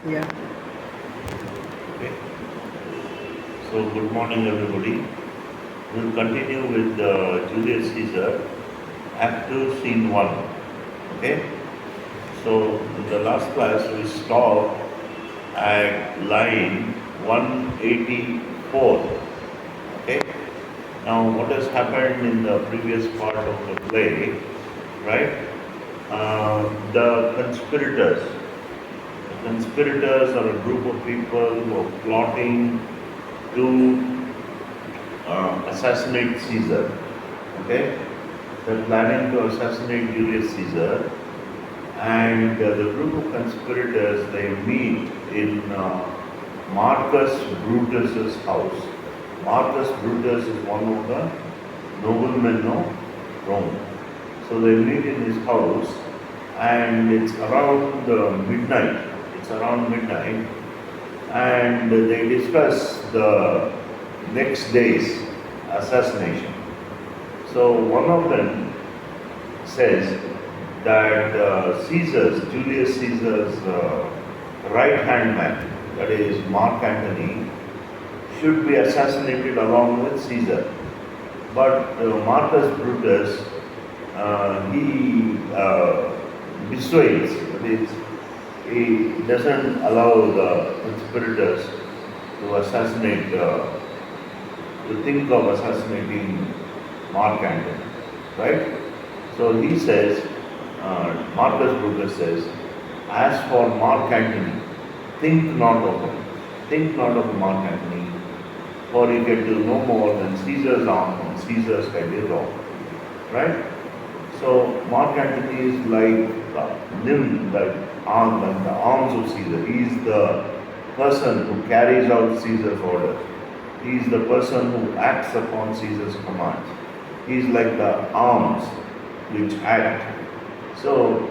Yeah. Okay. So good morning, everybody. We'll continue with Julius Caesar, Act 2, Scene 1. Okay. So in the last class we stopped at line 184. Okay. Now what has happened in the previous part of the play, right? The conspirators. The conspirators are a group of people who are plotting to assassinate Caesar. Okay, they're planning to assassinate Julius Caesar, and the group of conspirators they meet in Marcus Brutus's house. Marcus Brutus is one of the noblemen of Rome. So they meet in his house, and it's around midnight. It's around midnight, and they discuss the next day's assassination. So one of them says that Julius Caesar's right hand man, that is Mark Antony, should be assassinated along with Caesar. But Marcus Brutus, he dissuades, that is, he doesn't allow the conspirators to assassinate, to think of assassinating Mark Antony, right? So he says, Marcus Brutus says, as for Mark Antony, think not of him, think not of Mark Antony, for he can do no more than Caesar's arm and Caesar's head is off, right? So Mark Antony is like the limb, like arm, like the arms of Caesar. He is the person who carries out Caesar's orders. He is the person who acts upon Caesar's commands. He is like the arms which act. So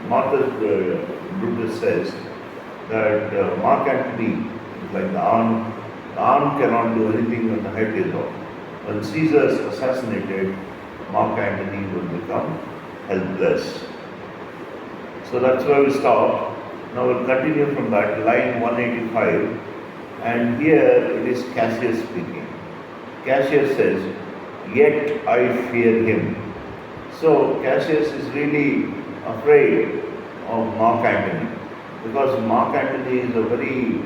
Marcus Brutus says that Mark Antony is like the arm. The arm cannot do anything when the head is off. When Caesar is assassinated, Mark Antony will become helpless. So that's where we stop. Now we'll continue from that, line 185. And here it is Cassius speaking. Cassius says, "Yet I fear him." So Cassius is really afraid of Mark Antony because Mark Antony is a very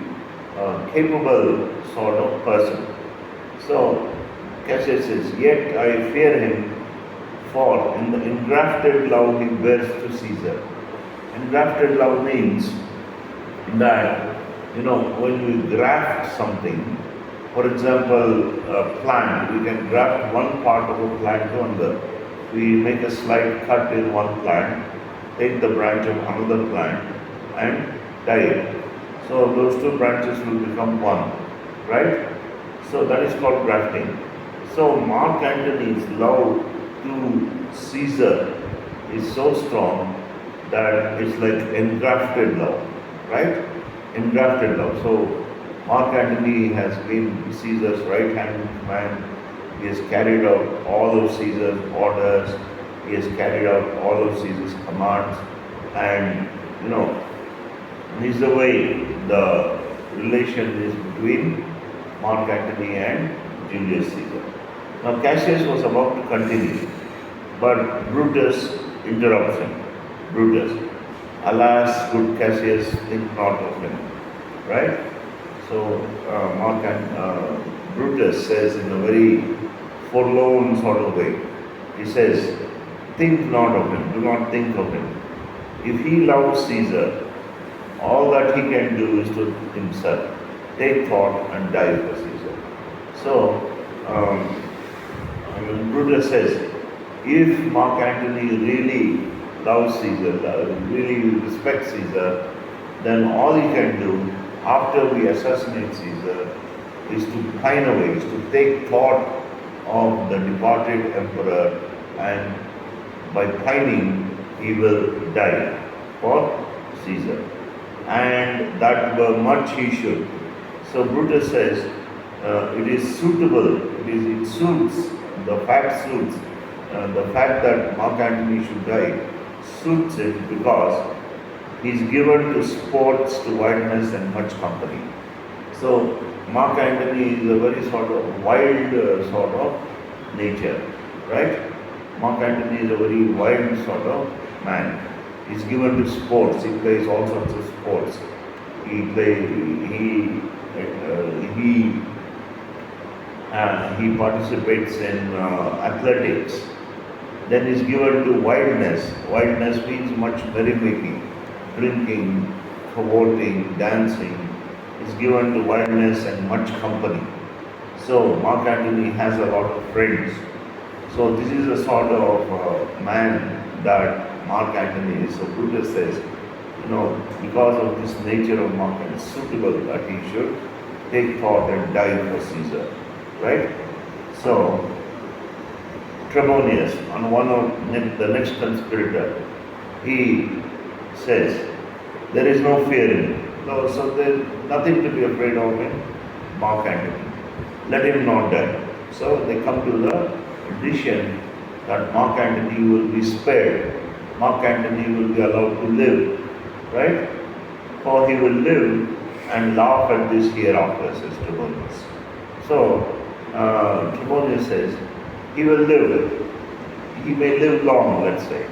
capable sort of person. So Cassius says, "Yet I fear him, for in the engrafted love he bears to Caesar." Engrafted love means that, when we graft something, for example, a plant, we can graft one part of a plant to another. We make a slight cut in one plant, take the branch of another plant and tie it. So those two branches will become one, right? So that is called grafting. So Mark Antony's love to Caesar is so strong that it's like engrafted love, right? Engrafted love. So Mark Antony has been Caesar's right hand man. He has carried out all of Caesar's orders. He has carried out all of Caesar's commands. And, this is the way the relation is between Mark Antony and Julius Caesar. Now Cassius was about to continue, but Brutus interrupts him. Brutus, "Alas, good Cassius, think not of him." Right? So Brutus says in a very forlorn sort of way, he says, "Think not of him, do not think of him. If he loves Caesar, all that he can do is to himself take thought and die for Caesar." So Brutus says, if Mark Antony really loves Caesar, really respects Caesar, then all he can do after we assassinate Caesar is to pine away, is to take thought of the departed emperor, and by pining he will die for Caesar. And that were much he should. So Brutus says it is suitable, it suits, the fact suits, the fact that Mark Antony should die suits it because He's given to sports, to wildness, and much company. So Mark Antony is a very sort of wild sort of nature, right? Mark Antony is a very wild sort of man. He's given to sports. He plays all sorts of sports. He participates in athletics. Then he's given to wildness. Wildness means much merrymaking, drinking, cavorting, dancing. He's given to wildness and much company. So Mark Antony has a lot of friends. So this is a sort of man that Mark Antony is. So Brutus says, because of this nature of Mark Antony, it's suitable that he should take thought and die for Caesar, right? So Trebonius, on one of the next conspirator, he says, there is no fear in him. No, so there's nothing to be afraid of in Mark Antony. Let him not die. So they come to the decision that Mark Antony will be spared. Mark Antony will be allowed to live, right? For he will live and laugh at this hereafter, says Trebonius. So Trebonius says, he will live. He may live long, let's say.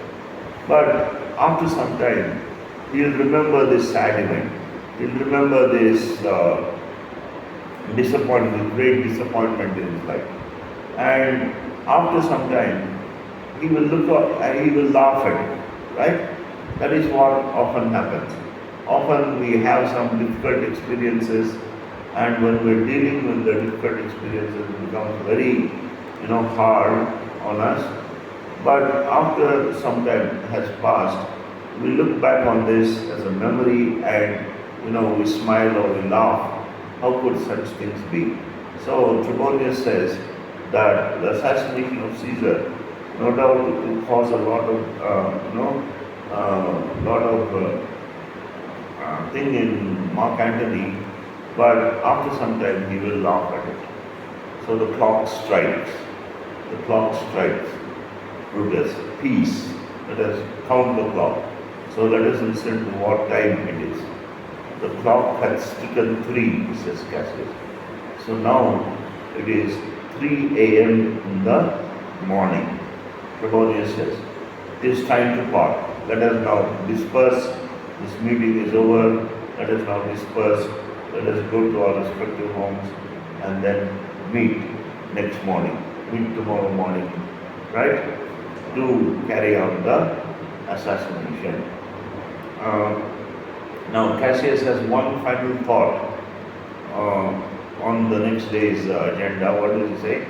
But after some time, he'll remember this sad event. He'll remember this disappointment, great disappointment in his life. And after some time, he will look up and he will laugh at it, right? That is what often happens. Often we have some difficult experiences, and when we're dealing with the difficult experiences, it becomes very, hard on us. But after some time has passed, we look back on this as a memory and we smile or we laugh. How could such things be? So Trebonius says that the assassination of Caesar, no doubt, will cause a lot of thing in Mark Antony, but after some time he will laugh at it. So the clock strikes. The clock strikes. Brutus, peace. Let us count the clock. So let us listen to what time it is. The clock has stricken 3, says Cassius. So now it is 3 a.m. in the morning. Trebonius says, it is time to part. Let us now disperse. This meeting is over. Let us now disperse. Let us go to our respective homes and then meet next morning. Meet tomorrow morning, right? To carry out the assassination. Now Cassius has one final thought on the next day's agenda. What does he say?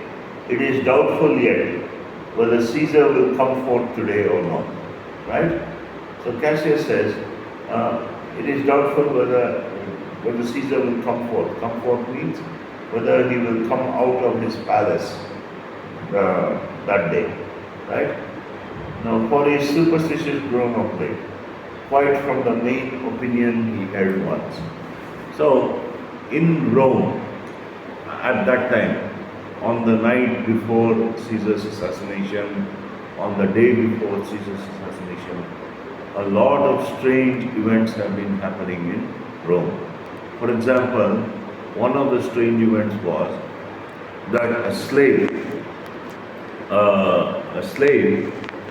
It is doubtful yet whether Caesar will come forth today or not. Right? So Cassius says it is doubtful whether Caesar will come forth. Come forth means whether he will come out of his palace that day. Right? Now for his superstitious grown of late, quite from the main opinion he held once. So in Rome, at that time, on the night before Caesar's assassination, on the day before Caesar's assassination, a lot of strange events have been happening in Rome. For example, one of the strange events was that a slave,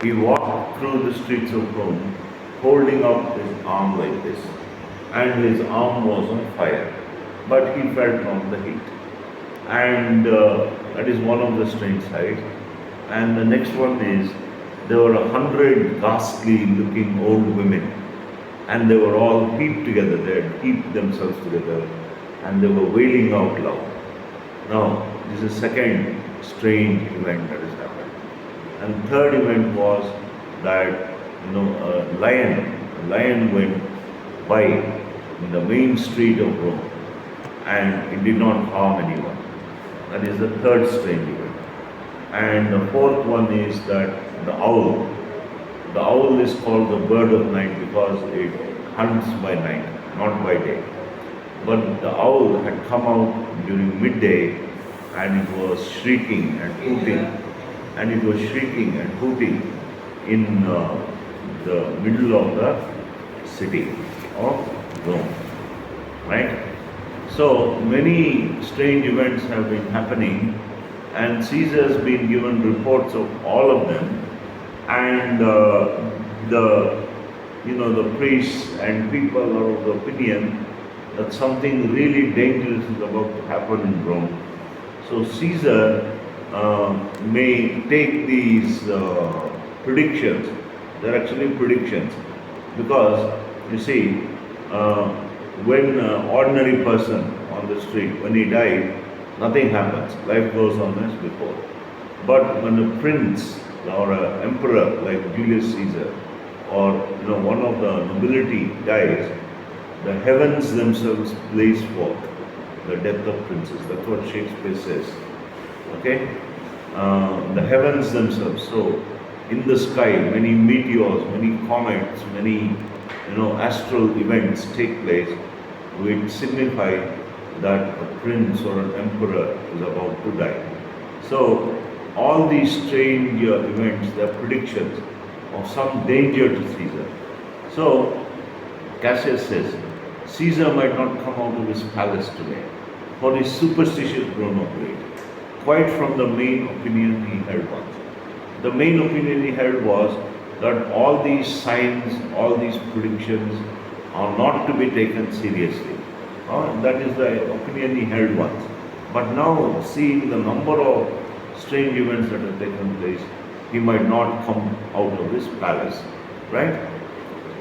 he walked through the streets of Rome holding up his arm like this, and his arm was on fire, but he felt not the heat. And that is one of the strange sights. And the next one is, there were 100 ghastly looking old women, and they were all heaped together. They had heaped themselves together and they were wailing out loud. Now, this is the second strange event that has happened. And third event was that a lion went by in the main street of Rome, and it did not harm anyone. That is the third strange event. And the fourth one is that the owl. The owl is called the bird of night because it hunts by night, not by day. But the owl had come out during midday, and it was shrieking and hooting. And it was shrieking and hooting in the middle of the city of Rome, right? So many strange events have been happening, and Caesar has been given reports of all of them, and the the priests and people are of the opinion that something really dangerous is about to happen in Rome. So Caesar may take these predictions. They're actually predictions because you see, uh, when an ordinary person on the street, when he died, nothing happens. Life goes on as before. But when a prince or an emperor like Julius Caesar or one of the nobility dies, the heavens themselves blaze forth the death of princes. That's what Shakespeare says. Okay, the heavens themselves. So in the sky, many meteors, many comets, many astral events take place, which signify that a prince or an emperor is about to die. So all these strange events, they are predictions of some danger to Caesar. So Cassius says, Caesar might not come out of his palace today, for his superstitious grown of great, quite from the main opinion he held once. The main opinion he held was that all these signs, all these predictions are not to be taken seriously. That is the opinion he held once. But now, seeing the number of strange events that have taken place, he might not come out of his palace, right?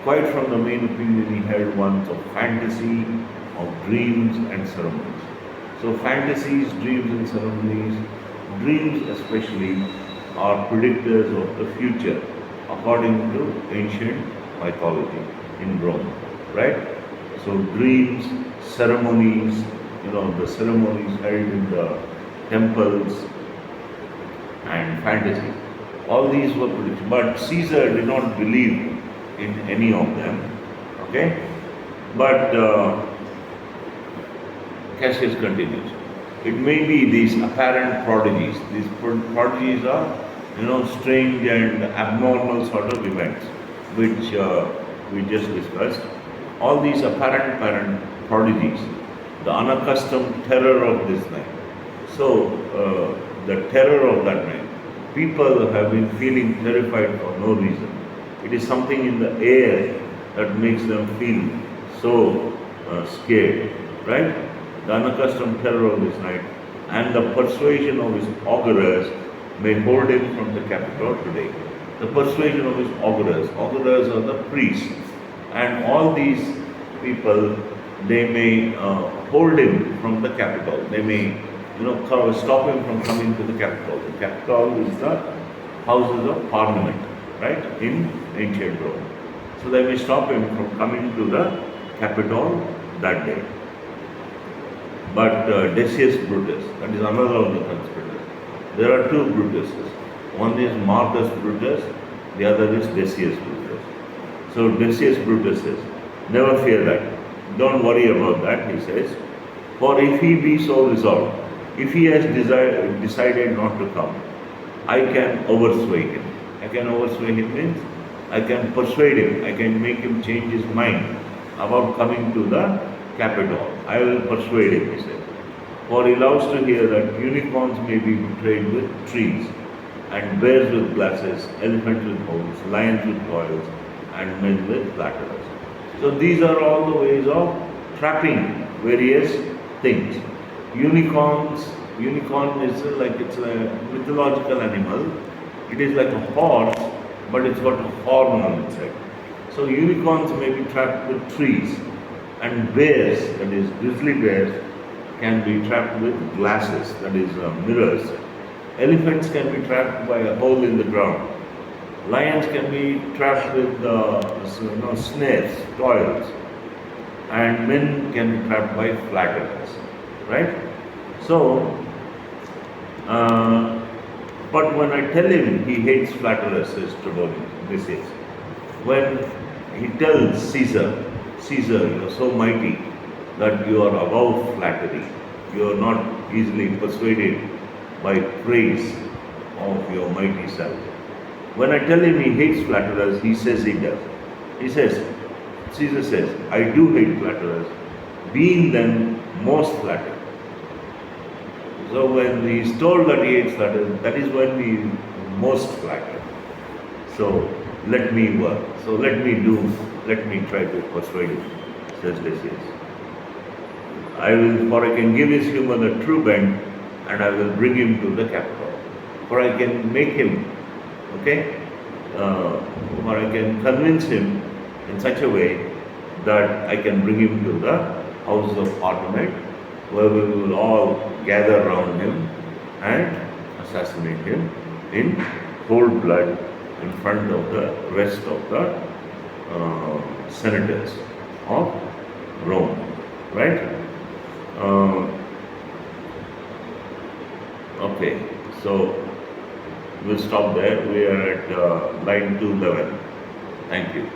Quite from the main opinion he held once of fantasy, of dreams and ceremonies. So fantasies, dreams and ceremonies, dreams especially, are predictors of the future according to ancient mythology in Rome, right? So dreams, ceremonies, the ceremonies held in the temples and fantasy. All these were predictions. But Caesar did not believe in any of them, okay? But Cassius continues. It may be these apparent prodigies. These prodigies are, strange and abnormal sort of events, which we just discussed. All these apparent prodigies, the unaccustomed terror of this night. So, the terror of that night. People have been feeling terrified for no reason. It is something in the air that makes them feel so scared, right? The unaccustomed terror of this night and the persuasion of his augurers may hold him from the Capitol today. The persuasion of his augurers. Augurers are the priests. And all these people, they may hold him from the Capitol. They may, stop him from coming to the Capitol. The Capitol is the houses of parliament, right, in ancient Rome. So they may stop him from coming to the Capitol that day. But Decius Brutus, that is another of the conspirators. There are two Brutuses. One is Marcus Brutus, the other is Decius Brutus. So Decius Brutus says, never fear that. Don't worry about that, he says. For if he be so resolved, if he has decided not to come, I can oversway him. I can oversway him means I can persuade him, I can make him change his mind about coming to the Capitol. I will persuade him, he said. For he loves to hear that unicorns may be betrayed with trees, and bears with glasses, elephants with horns, lions with coils, and men with flatterers. So these are all the ways of trapping various things. Unicorn is it's a mythological animal. It is like a horse, but it's got a horn on its head. So unicorns may be trapped with trees, and bears, that is grizzly bears, can be trapped with glasses, that is mirrors. Elephants can be trapped by a hole in the ground. Lions can be trapped with snares, toils, and men can be trapped by flatterers, right? So, but when I tell him he hates flatterers, says Julius, when he tells Caesar, you are so mighty that you are above flattery, you are not easily persuaded by praise of your mighty self. When I tell him he hates flatterers, he says he does. He says, Caesar says, I do hate flatterers, being them most flattered. So when he is told that he hates flatterers, that is when he is most flattered. So let me work. So let me try to persuade him, says Decius. For I can give his humor the true bent, and I will bring him to the capital. For I can make him, okay, or I can convince him in such a way that I can bring him to the House of Parliament, where we will all gather around him and assassinate him in cold blood in front of the rest of the senators of Rome, right? Okay, so we'll stop there. We are at line 211. Thank you.